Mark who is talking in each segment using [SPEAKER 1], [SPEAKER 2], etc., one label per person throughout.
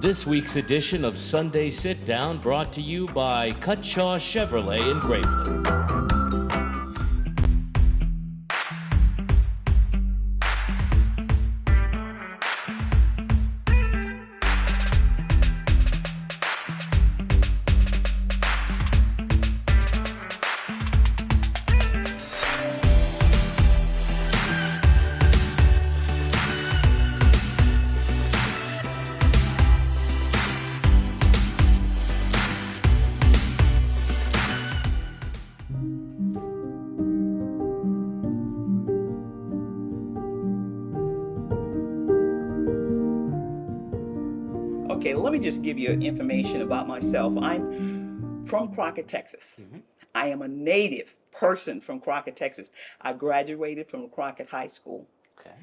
[SPEAKER 1] This week's edition of Sunday Sit Down brought to you by Cutshaw Chevrolet in Grapeland.
[SPEAKER 2] Okay, let me just give you information about myself. I'm from Crockett, Texas. I am a native person from Crockett, Texas. I graduated from Crockett High School.
[SPEAKER 1] Okay.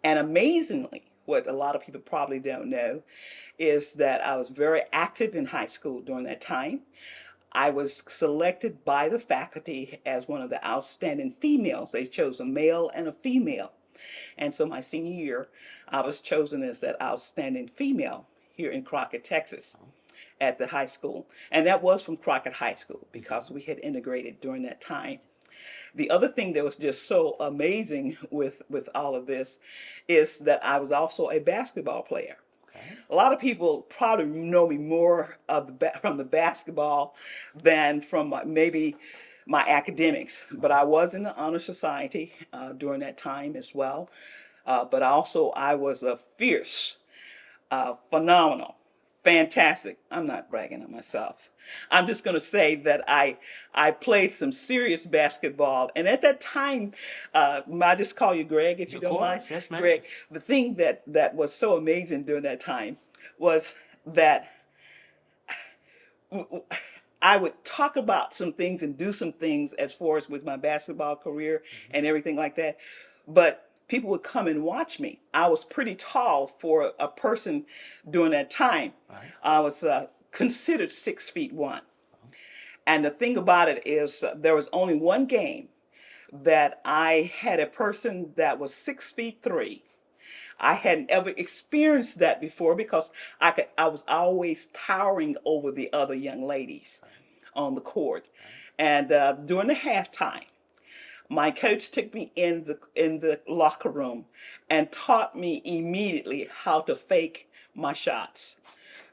[SPEAKER 2] And amazingly, what a lot of people probably don't know is that I was very active in high school during that time. I was selected by the faculty as one of the outstanding females. They chose a male and a female. And so my senior year, I was chosen as that outstanding female here in Crockett, Texas at the high school. And that was from Crockett High School because we had integrated during that time. The other thing that was just so amazing with all of this is that I was also a basketball player.
[SPEAKER 1] Okay.
[SPEAKER 2] A lot of people probably know me more from the basketball than from maybe my academics, but I was in the Honor Society during that time as well. But also I was a fierce, phenomenal, fantastic. I'm not bragging on myself. I'm just going to say that I played some serious basketball, and at that time, I just call you Greg if you don't mind.
[SPEAKER 1] Yes, ma'am.
[SPEAKER 2] Greg, the thing that was so amazing during that time was that I would talk about some things and do some things as far as with my basketball career and everything like that, but people would come and watch me. I was pretty tall for a person during that time.
[SPEAKER 1] Right.
[SPEAKER 2] I was considered 6'1". And the thing about it is there was only one game that I had a person that was 6'3". I hadn't ever experienced that before because I was always towering over the other young ladies on the court. And during the halftime, my coach took me in the locker room and taught me immediately how to fake my shots.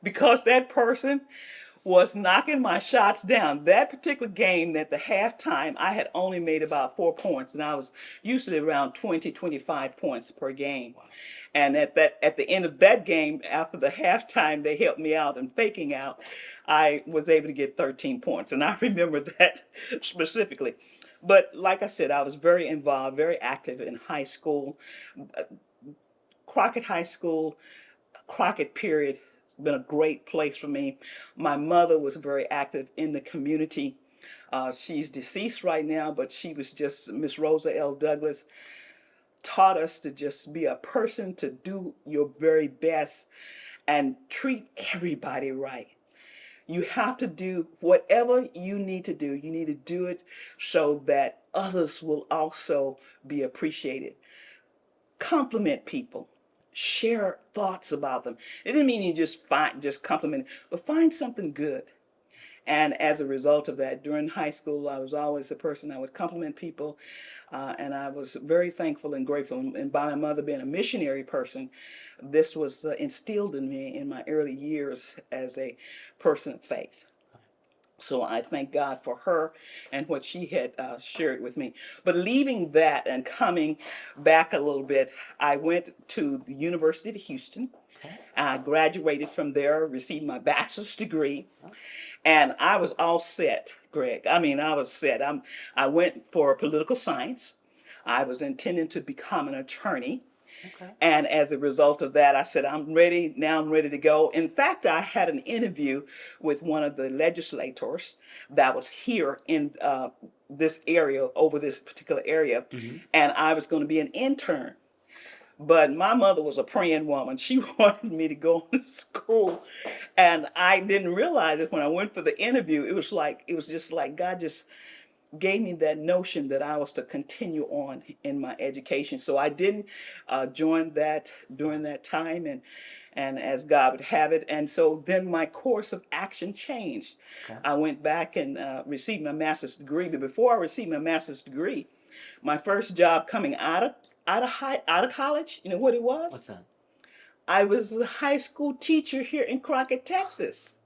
[SPEAKER 2] Because that person was knocking my shots down. That particular game at the halftime, I had only made about 4 points, and I was usually around 20, 25 points per game. And at the end of that game, after the halftime, they helped me out in faking out. I was able to get 13 points, and I remember that specifically. But like I said, I was very involved, very active in high school. Crockett High School, Crockett period, has been a great place for me. My mother was very active in the community. She's deceased right now, but she was just Miss Rosa L. Douglas. Taught us to just be a person, to do your very best and treat everybody right. You have to do whatever you need to do. You need to do it so that others will also be appreciated. Compliment people. Share thoughts about them. It didn't mean you just compliment, but find something good. And as a result of that, during high school, I was always a person I would compliment people. And I was very thankful and grateful. And by my mother being a missionary person, this was instilled in me in my early years as a person of faith. So I thank God for her and what she had shared with me. But leaving that and coming back a little bit, I went to the University of Houston. I graduated from there, received my bachelor's degree, and I was all set, Greg. I mean, I was set. I went for political science. I was intending to become an attorney.
[SPEAKER 1] Okay.
[SPEAKER 2] And as a result of that, I said, I'm ready. Now I'm ready to go. In fact, I had an interview with one of the legislators that was here in this area, over this particular area, and I was going to be an intern. But my mother was a praying woman. She wanted me to go to school. And I didn't realize it when I went for the interview. It was just like God just gave me that notion that I was to continue on in my education. So I didn't join that during that time, and as God would have it. And so then my course of action changed.
[SPEAKER 3] Okay.
[SPEAKER 2] I went back and received my master's degree. But before I received my master's degree, my first job coming out of college, you know what it was?
[SPEAKER 3] What's that?
[SPEAKER 2] I was a high school teacher here in Crockett, Texas.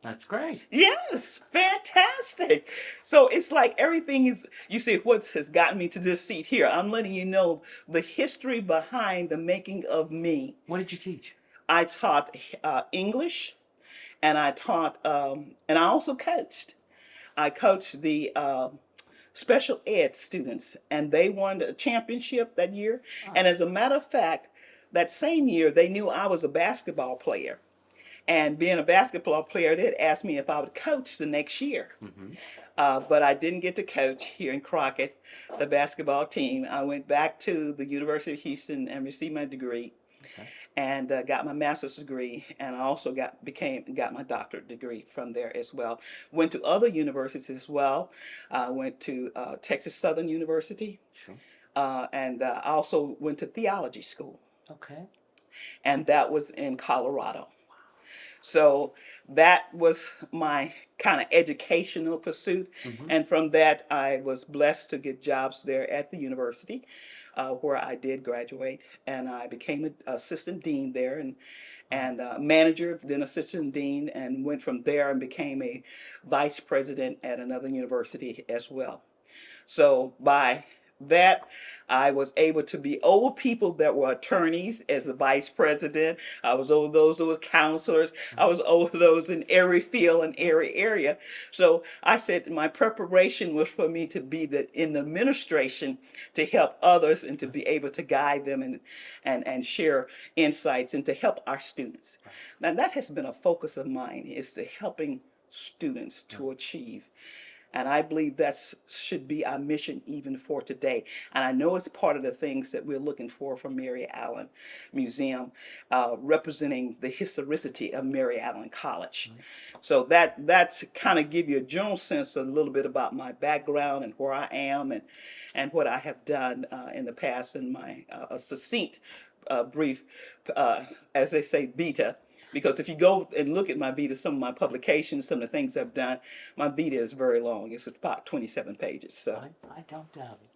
[SPEAKER 3] That's great.
[SPEAKER 2] Yes, fantastic. So it's like everything is, you say, what has gotten me to this seat here? I'm letting you know the history behind the making of me.
[SPEAKER 3] What did you teach?
[SPEAKER 2] I taught English, and I taught, and I also coached. I coached the special ed students, and they won a championship that year. And as a matter of fact, that same year, they knew I was a basketball player. And being a basketball player, they'd asked me if I would coach the next year.
[SPEAKER 3] Mm-hmm.
[SPEAKER 2] But I didn't get to coach here in Crockett, the basketball team. I went back to the University of Houston and received my degree,
[SPEAKER 3] Okay.
[SPEAKER 2] and got my master's degree, and I also got my doctorate degree from there as well. Went to other universities as well. I went to Texas Southern University,
[SPEAKER 3] Sure.
[SPEAKER 2] and I also went to theology school,
[SPEAKER 3] Okay.
[SPEAKER 2] and that was in Colorado. So that was my kind of educational pursuit.
[SPEAKER 3] Mm-hmm.
[SPEAKER 2] And from that, I was blessed to get jobs there at the university, where I did graduate. And I became an assistant dean there, and manager, then assistant dean, and went from there and became a vice president at another university as well. So by that, I was able to be over people that were attorneys as a vice president. I was over those that were counselors. I was over those in every field and every area. So I said my preparation was for me to be in the administration to help others and to be able to guide them and share insights and to help our students. Now that has been a focus of mine, is to helping students to achieve. And I believe that should be our mission even for today. And I know it's part of the things that we're looking for from Mary Allen Museum, representing the historicity of Mary Allen College. So that's kind of give you a general sense a little bit about my background and where I am and what I have done in the past in my a succinct, brief, as they say, beta. Because if you go and look at my vita, some of my publications, some of the things I've done, my vita is very long. It's about 27 pages. So
[SPEAKER 3] I don't doubt it.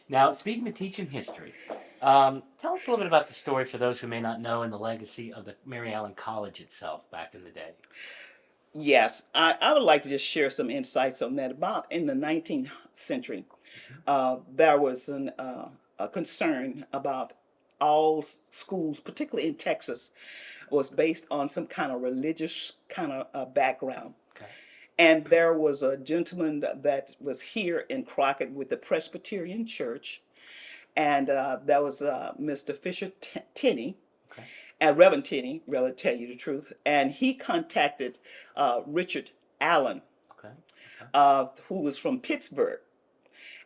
[SPEAKER 3] Now, speaking of teaching history, tell us a little bit about the story for those who may not know and the legacy of the Mary Allen College itself back in the day.
[SPEAKER 2] yes, I would like to just share some insights on that. About in the 19th century, there was a concern about all schools, particularly in Texas, was based on some kind of religious kind of background.
[SPEAKER 3] Okay.
[SPEAKER 2] And there was a gentleman that was here in Crockett with the Presbyterian Church, and that was Mr. Fisher Tenney,
[SPEAKER 3] Okay.
[SPEAKER 2] and Reverend Tenney, really tell you the truth, and he contacted Richard Allen,
[SPEAKER 3] Okay.
[SPEAKER 2] who was from Pittsburgh.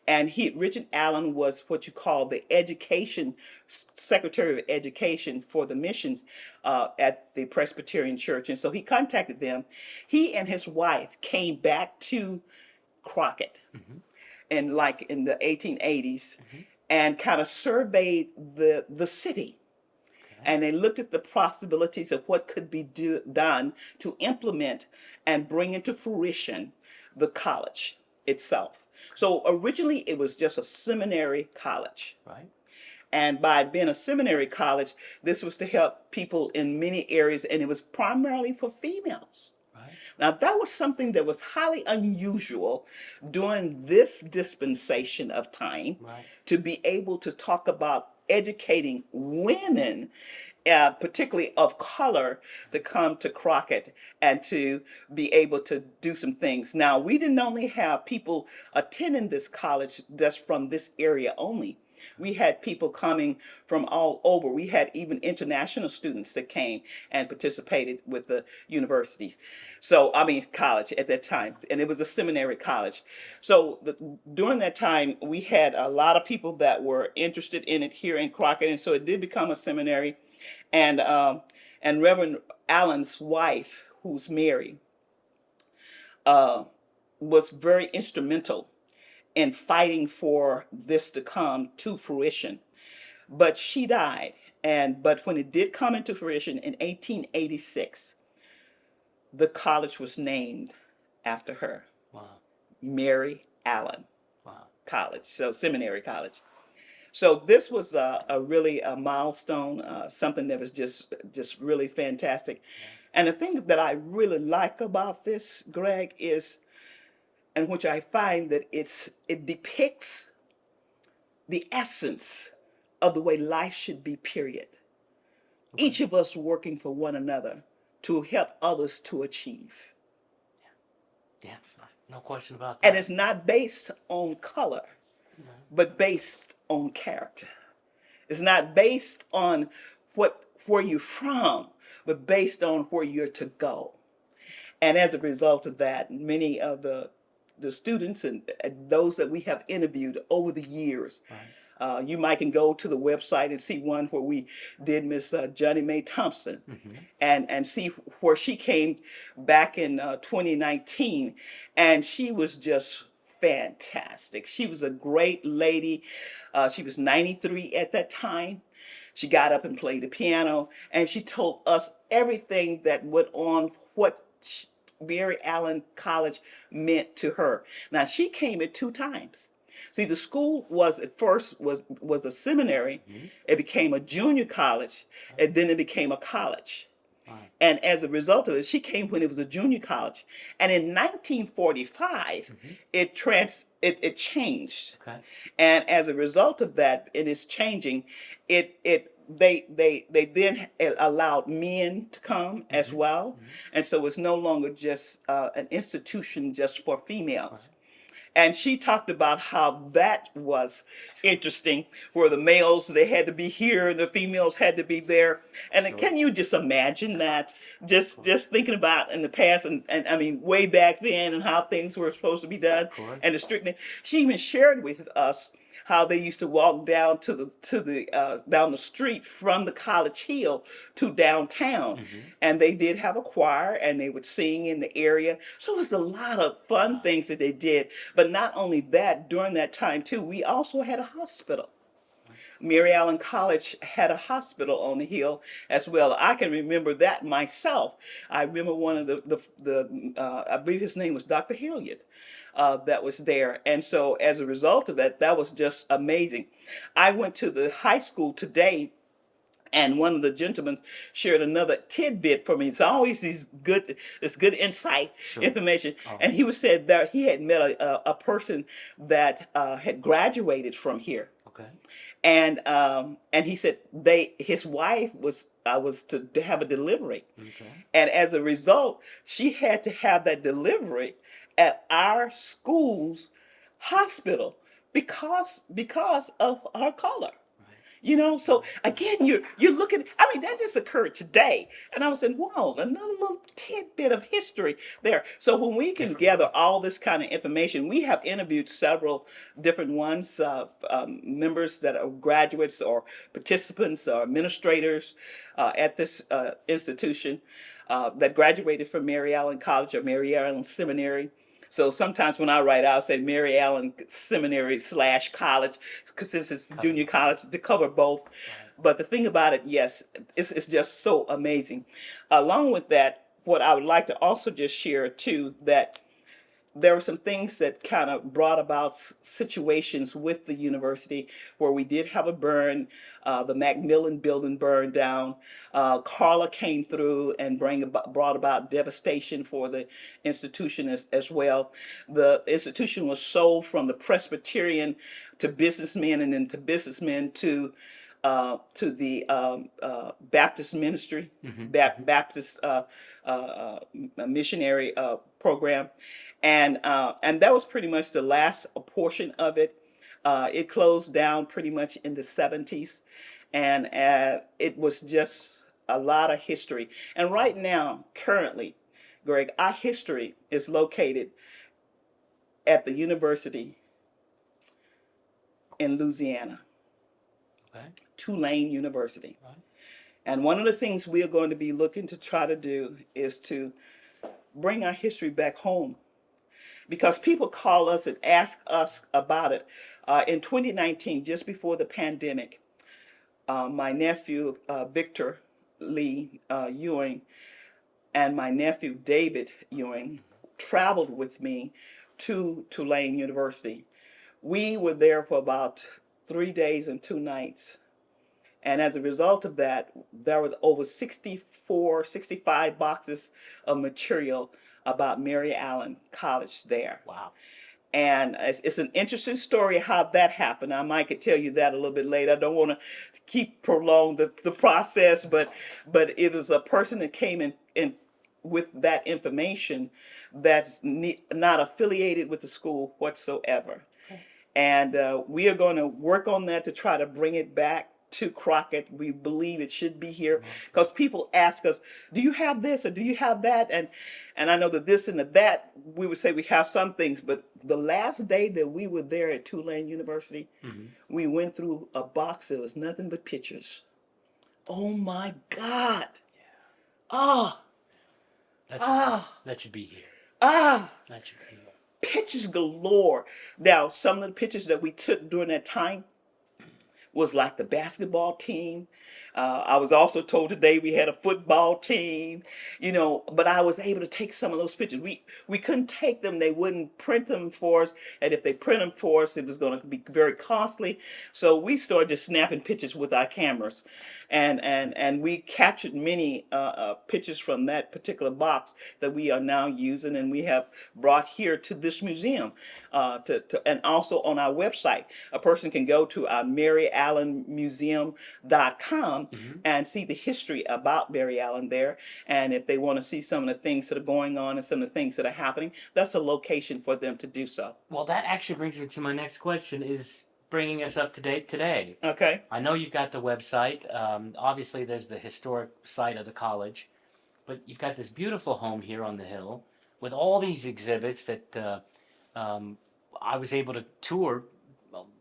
[SPEAKER 2] And Richard Allen was what you call the education secretary of education for the missions at the Presbyterian Church. And so he contacted them. He and his wife came back to Crockett,
[SPEAKER 3] Mm-hmm.
[SPEAKER 2] in the 1880s,
[SPEAKER 3] Mm-hmm.
[SPEAKER 2] and kind of surveyed the city.
[SPEAKER 3] Okay.
[SPEAKER 2] And they looked at the possibilities of what could be done to implement and bring into fruition the college itself. So originally it was just a seminary college.
[SPEAKER 3] Right.
[SPEAKER 2] And by it being a seminary college, this was to help people in many areas, and it was primarily for females.
[SPEAKER 3] Right.
[SPEAKER 2] Now, that was something that was highly unusual during this dispensation of time,
[SPEAKER 3] Right.
[SPEAKER 2] to be able to talk about educating women, particularly of color, to come to Crockett and to be able to do some things. Now, we didn't only have people attending this college just from this area only. We had people coming from all over. We had even international students that came and participated with the university. So, I mean, college at that time, and it was a seminary college. So, during that time, we had a lot of people that were interested in it here in Crockett, and so it did become a seminary. And Reverend Allen's wife, who's Mary, was very instrumental in fighting for this to come to fruition. But she died. But when it did come into fruition in 1886, the college was named after her,
[SPEAKER 3] Wow.
[SPEAKER 2] Mary Allen
[SPEAKER 3] Wow.
[SPEAKER 2] College, so Seminary College. So this was a really a milestone, something that was just really fantastic. And the thing that I really like about this, Greg, is, and which I find that it depicts the essence of the way life should be, period. Each of us working for one another to help others to achieve.
[SPEAKER 3] Yeah. No question about
[SPEAKER 2] And
[SPEAKER 3] that.
[SPEAKER 2] it's not based on color, but based on character. It's not based on where you're from, but based on where you're to go. And as a result of that, many of the students and those that we have interviewed over the years,
[SPEAKER 3] Right.
[SPEAKER 2] you might can go to the website and see one where we did Miss Johnny Mae Thompson, and see where she came back in 2019, and she was just fantastic. She was a great lady. She was 93 at that time. She got up and played the piano, and she told us everything that went on, what Mary Allen College meant to her. Now she came at two times. See, the school was at first was a seminary. It became a junior college, and then it became a college.
[SPEAKER 3] Right.
[SPEAKER 2] And as a result of it, she came when it was a junior college. And in 1945, it changed.
[SPEAKER 3] Okay.
[SPEAKER 2] And as a result of that, it is changing. They then allowed men to come as well, and so it's no longer just an institution just for females. And she talked about how that was interesting, where the males they had to be here and the females had to be there. And can you just imagine that? Just thinking about in the past, and I mean way back then, and how things were supposed to be done, and the strictness. She even shared with us how they used to walk down to the down the street from the College Hill to downtown, and they did have a choir, and they would sing in the area. So it was a lot of fun things that they did. But not only that, during that time too, we also had a hospital. Mary Allen College had a hospital on the hill as well. I can remember that myself. I remember one of the I believe his name was Dr. Hilliard, that was there. And so as a result of that, that was just amazing. I went to the high school today, and one of the gentlemen shared another tidbit for me. It's always this good insight information. And he was said that he had met a person that had graduated from here,
[SPEAKER 3] Okay.
[SPEAKER 2] and he said his wife was to have a delivery,
[SPEAKER 3] Okay.
[SPEAKER 2] and as a result, she had to have that delivery at our school's hospital because of her color. You know, so again, you're looking. I mean, that just occurred today, and I was saying, wow, another little tidbit of history there. So when we can gather all this kind of information, we have interviewed several different ones, members that are graduates or participants or administrators at this institution that graduated from Mary Allen College or Mary Allen Seminary. So sometimes when I write, I'll say Mary Allen Seminary / college, because this is junior college to cover both. But the thing about it, yes, it's just so amazing. Along with that, what I would like to also just share too, that there were some things that kind of brought about situations with the university where we did have a burn. The Macmillan building burned down. Carla came through and brought about devastation for the institution as well. The institution was sold from the Presbyterian to businessmen, and then to businessmen to the Baptist ministry, Baptist missionary program, and that was pretty much the last portion of it. It closed down pretty much in the 70s, and it was just a lot of history. And right now, currently, Greg, our history is located at the university in Louisiana,
[SPEAKER 3] Okay.
[SPEAKER 2] Tulane University.
[SPEAKER 3] Right.
[SPEAKER 2] And one of the things we are going to be looking to try to do is to bring our history back home, because people call us and ask us about it. In 2019, just before the pandemic, my nephew Victor Lee Ewing and my nephew David Ewing traveled with me to Tulane University. We were there for about 3 days and 2 nights. And as a result of that, there was over 64, 65 boxes of material about Mary Allen College there.
[SPEAKER 3] Wow.
[SPEAKER 2] And it's an interesting story how that happened. I might could tell you that a little bit later. I don't want to keep prolong the process, but it was a person that came in with that information that's not affiliated with the school whatsoever. And we are going to work on that to try to bring it back to Crockett. We believe it should be here because people ask us, "Do you have this or do you have that?" And I know that this and that we would say we have some things, but the last day that we were there at Tulane University, we went through a box that was nothing but pictures. Oh my God! Ah,
[SPEAKER 3] That
[SPEAKER 2] ah,
[SPEAKER 3] that should be here.
[SPEAKER 2] ah!
[SPEAKER 3] That should be here.
[SPEAKER 2] Pictures galore. Now, some of the pictures that we took during that time was like the basketball team. I was also told today we had a football team, but I was able to take some of those pictures. We couldn't take them; they wouldn't print them for us, and if they print them for us, it was going to be very costly. So we started just snapping pictures with our cameras, and we captured many pictures from that particular box that we are now using, and we have brought here to this museum, and also on our website. A person can go to our MaryAllenMuseum.com and see the history about Mary Allen there. And if they want to see some of the things that are going on and some of the things that are happening, that's a location for them to do so.
[SPEAKER 3] Well, that actually brings me to my next question: is bringing us up to date today.
[SPEAKER 2] Okay.
[SPEAKER 3] I know you've got the website. Obviously, there's the historic site of the college, but you've got this beautiful home here on the hill with all these exhibits that I was able to tour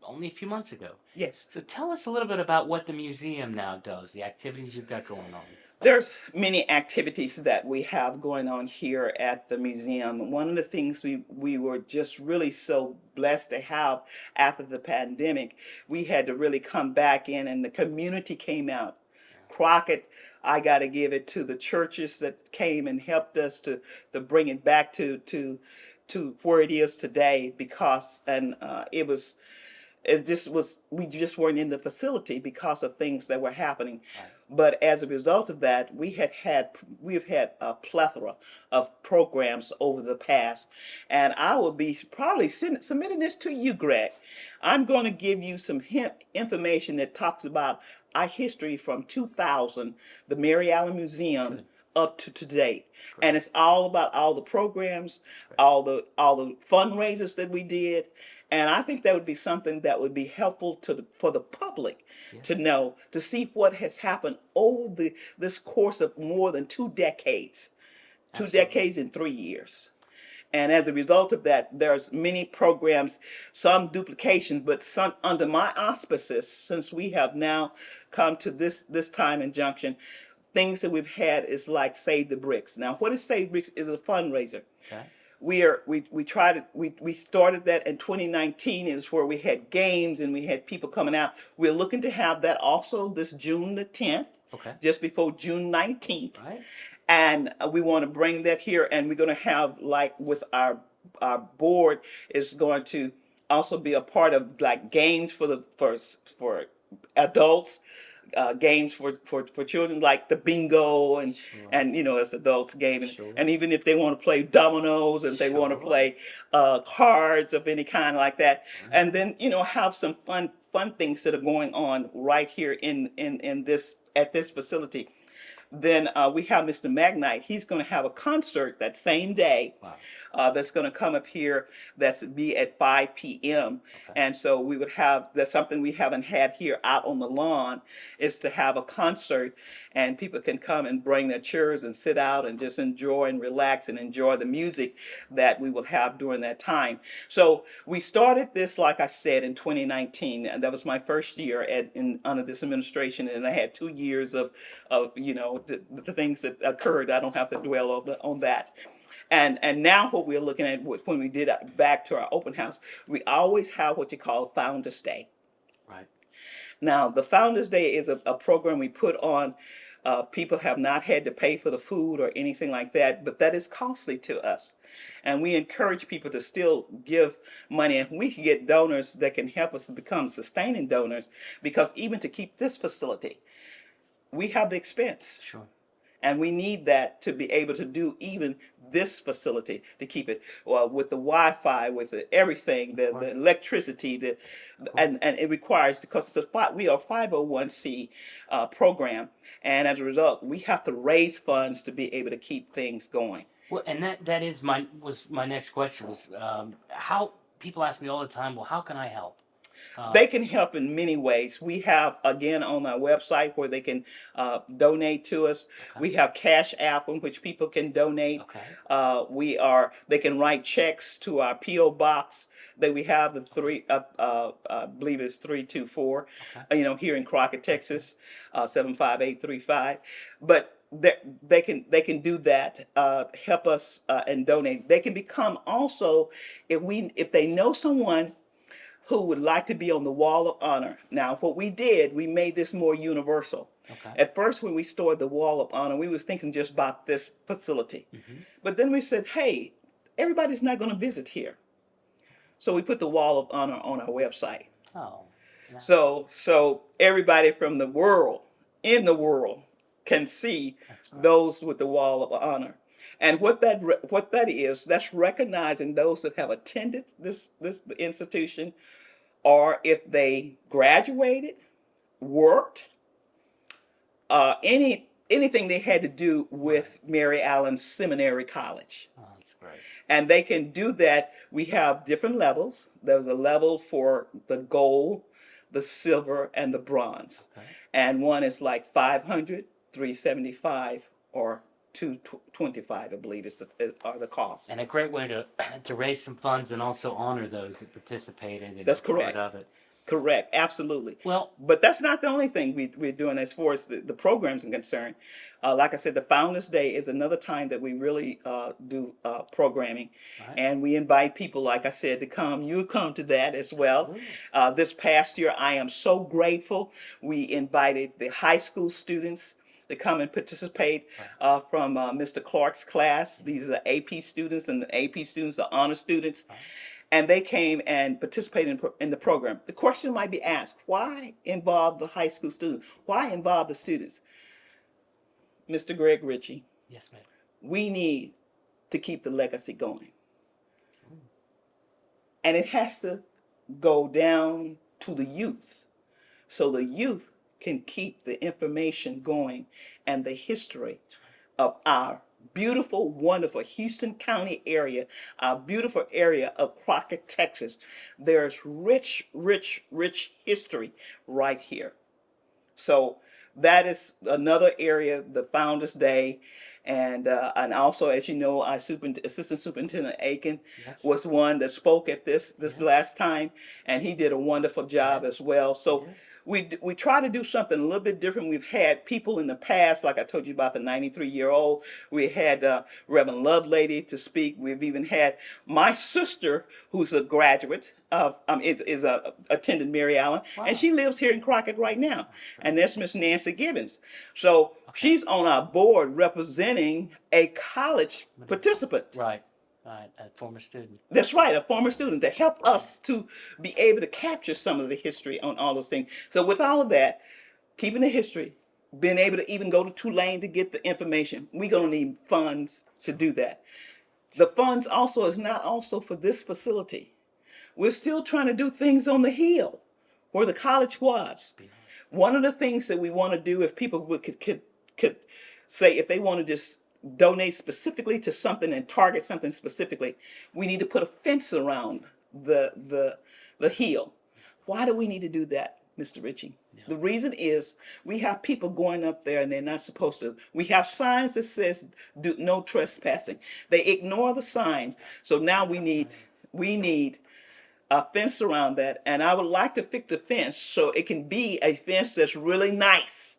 [SPEAKER 3] only a few months ago.
[SPEAKER 2] Yes.
[SPEAKER 3] So tell us a little bit about what the museum now does, the activities you've got going on.
[SPEAKER 2] There's many activities that we have going on here at the museum. One of the things we were just really so blessed to have after the pandemic, we had to really come back in and the community came out. Crockett, I got to give it to the churches that came and helped us to bring it back to where it is today because it just was we just weren't in the facility because of things that were happening.
[SPEAKER 3] Right.
[SPEAKER 2] But as a result of that, we've had a plethora of programs over the past, and I will be probably submitting this to you, Greg. I'm going to give you some information that talks about our history from 2000, the Mary Allen Museum,
[SPEAKER 3] Good.
[SPEAKER 2] up to today.
[SPEAKER 3] Great.
[SPEAKER 2] And it's all about all the programs,
[SPEAKER 3] Great.
[SPEAKER 2] all the fundraisers that we did. And I think that would be something that would be helpful for the public to know, to see what has happened over this course of more than 2 decades,
[SPEAKER 3] Absolutely.
[SPEAKER 2] 2 decades and 3 years. And as a result of that, there's many programs, some duplications, but some under my auspices, since we have now come to this time in junction, things that we've had is like Save the Bricks. Now, what is Save Bricks? Is a fundraiser.
[SPEAKER 3] Okay.
[SPEAKER 2] We started that in 2019 is where we had games and we had people coming out. We're looking to have that also this June the 10th,
[SPEAKER 3] Okay.
[SPEAKER 2] just before June 19th.
[SPEAKER 3] Right.
[SPEAKER 2] And we want to bring that here, and we're going to have like with our board is going to also be a part of like games for adults, games for children like the bingo and
[SPEAKER 3] Sure.
[SPEAKER 2] as adults game
[SPEAKER 3] Sure.
[SPEAKER 2] and even if they want to play dominoes and if they want to
[SPEAKER 3] Sure.
[SPEAKER 2] play cards of any kind like that, and then have some fun things that are going on right here in this at this facility. Then we have Mr. Magnite. He's going to have a concert that same day.
[SPEAKER 3] Wow.
[SPEAKER 2] That's going to come up here. That's be at 5 p.m.
[SPEAKER 3] Okay.
[SPEAKER 2] And so we would have that's something we haven't had here out on the lawn is to have a concert, and people can come and bring their chairs and sit out and just enjoy and relax and enjoy the music that we will have during that time. So we started this, like I said, in 2019, and that was my first year under this administration, and I had 2 years of the things that occurred. I don't have to dwell on that. And now what we're looking at when we did back to our open house, we always have what you call Founders Day.
[SPEAKER 3] Right.
[SPEAKER 2] Now, the Founders Day is a program we put on. People have not had to pay for the food or anything like that, but that is costly to us. And we encourage people to still give money. And we can get donors that can help us to become sustaining donors, because even to keep this facility, we have the expense.
[SPEAKER 3] Sure.
[SPEAKER 2] And we need that to be able to do even this facility, to keep it with the Wi-Fi, with everything, the electricity, and it requires, because we are a 501c program, and as a result, we have to raise funds to be able to keep things going.
[SPEAKER 3] Well, and that is my next question was how people ask me all the time. Well, how can I help?
[SPEAKER 2] They can help in many ways. We have, again, on our website where they can donate to us.
[SPEAKER 3] Okay.
[SPEAKER 2] We have Cash App in which people can donate.
[SPEAKER 3] Okay.
[SPEAKER 2] They can write checks to our P.O. box that we have, the I believe it's 324,
[SPEAKER 3] Okay.
[SPEAKER 2] Here in Crockett, Texas, 75835. But they can do that, help us and donate. They can become also, if they know someone who would like to be on the Wall of Honor. Now, what we did, we made this more universal.
[SPEAKER 3] Okay.
[SPEAKER 2] At first, when we started the Wall of Honor, we was thinking just about this facility.
[SPEAKER 3] Mm-hmm.
[SPEAKER 2] But then we said, hey, everybody's not going to visit here. So we put the Wall of Honor on our website.
[SPEAKER 3] Oh. Yeah.
[SPEAKER 2] So everybody from the world, in the world, can see
[SPEAKER 3] Right.
[SPEAKER 2] those with the Wall of Honor. And what that is, that's recognizing those that have attended this institution, or if they graduated, worked, anything they had to do with Mary Allen Seminary College.
[SPEAKER 3] Oh, that's great.
[SPEAKER 2] And they can do that. We have different levels. There's a level for the gold, the silver, and the bronze.
[SPEAKER 3] Okay.
[SPEAKER 2] And one is like 500, 375, or 225, I believe, are the costs.
[SPEAKER 3] And a great way to raise some funds and also honor those that participated and
[SPEAKER 2] That's
[SPEAKER 3] were
[SPEAKER 2] correct.
[SPEAKER 3] part of it.
[SPEAKER 2] Correct, absolutely.
[SPEAKER 3] Well,
[SPEAKER 2] But that's not the only thing we're doing as far as the programs are concerned. Like I said, the Founders Day is another time that we really do programming.
[SPEAKER 3] right.
[SPEAKER 2] And we invite people, like I said, to come. You come to that as well.
[SPEAKER 3] Absolutely.
[SPEAKER 2] This past year, I am so grateful. We invited the high school students to come and participate from Mr. Clark's class. These are AP students, and the AP students are honor students.
[SPEAKER 3] Right.
[SPEAKER 2] And they came and participated in the program. The question might be asked, why involve the high school students? Why involve the students? Mr. Greg Ritchie,
[SPEAKER 3] Yes, ma'am.
[SPEAKER 2] we need to keep the legacy going. And it has to go down to the youth, so the youth can keep the information going and the history of our beautiful, wonderful Houston County area, our beautiful area of Crockett, Texas. There's rich, rich, rich history right here. So that is another area, the Founders Day. And also, as you know, our Assistant Superintendent Aiken
[SPEAKER 3] Yes.
[SPEAKER 2] was one that spoke at this last time, and he did a wonderful job as well. So we try to do something a little bit different. We've had people in the past, like I told you about the 93-year-old. We had Reverend Lovelady to speak. We've even had my sister, who's a graduate of attended Mary Allen,
[SPEAKER 3] Wow.
[SPEAKER 2] and she lives here in Crockett right now. And that's Miss Nancy Gibbons. So she's on our board representing a college participant.
[SPEAKER 3] Right. Right. A former student.
[SPEAKER 2] That's right, a former student, to help us to be able to capture some of the history on all those things. So with all of that, keeping the history, being able to even go to Tulane to get the information, we're going to need funds to do that. The funds also is not also for this facility. We're still trying to do things on the hill where the college was.
[SPEAKER 3] Be nice.
[SPEAKER 2] One of the things that we want to do, if people could say, if they want to just donate specifically to something and target something specifically, we need to put a fence around the hill. Why do we need to do that, Mr. Ritchie? The reason is we have people going up there and they're not supposed to. We have signs that says no trespassing. They ignore the signs. So now we need a fence around that, and I would like to fix the fence so it can be a fence that's really nice,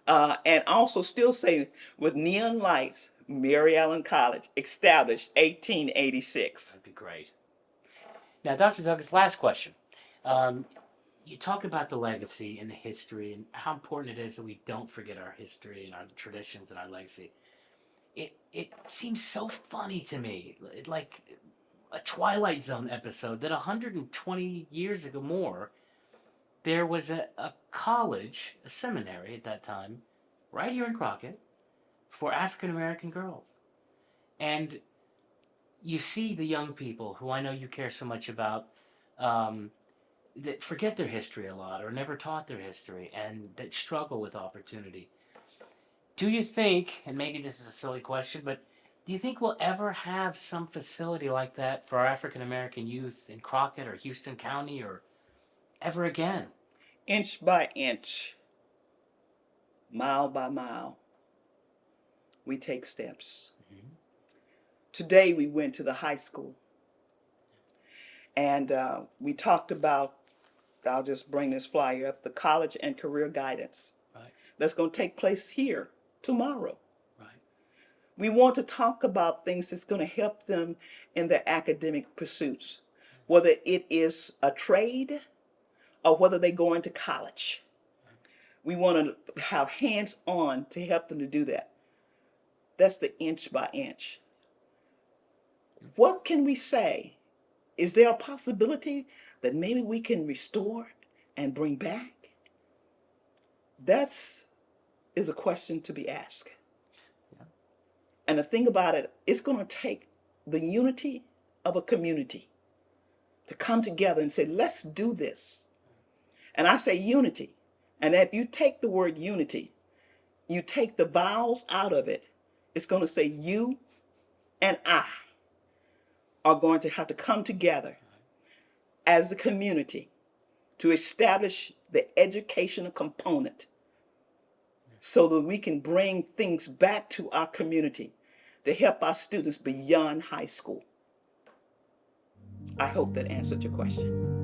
[SPEAKER 2] and also still say with neon lights, Mary Allen College, established 1886.
[SPEAKER 3] That'd be great. Now, Dr. Douglas, last question. Um, you talk about the legacy and the history and how important it is that we don't forget our history and our traditions and our legacy. It seems so funny to me, like a Twilight Zone episode, that 120 years ago more, there was a college, a seminary at that time, right here in Crockett, for African American girls. And you see the young people who I know you care so much about, that forget their history a lot or never taught their history and that struggle with opportunity. Do you think, and maybe this is a silly question, but do you think we'll ever have some facility like that for our African American youth in Crockett or Houston County or ever again?
[SPEAKER 2] Inch by inch, mile by mile, we take steps.
[SPEAKER 3] Mm-hmm.
[SPEAKER 2] Today we went to the high school and we talked about, I'll just bring this flyer up, the college and career guidance.
[SPEAKER 3] Right.
[SPEAKER 2] That's going to take place here tomorrow.
[SPEAKER 3] Right.
[SPEAKER 2] We want to talk about things that's going to help them in their academic pursuits, whether it is a trade or whether they go into college. We want to have hands-on to help them to do that. That's the inch by inch. What can we say? Is there a possibility that maybe we can restore and bring back? That's is a question to be asked.
[SPEAKER 3] Yeah.
[SPEAKER 2] And the thing about it, it's going to take the unity of a community to come together and say, let's do this. And I say unity. And if you take the word unity, you take the vowels out of it, it's going to say you and I are going to have to come together as a community to establish the educational component so that we can bring things back to our community to help our students beyond high school. I hope that answered your question.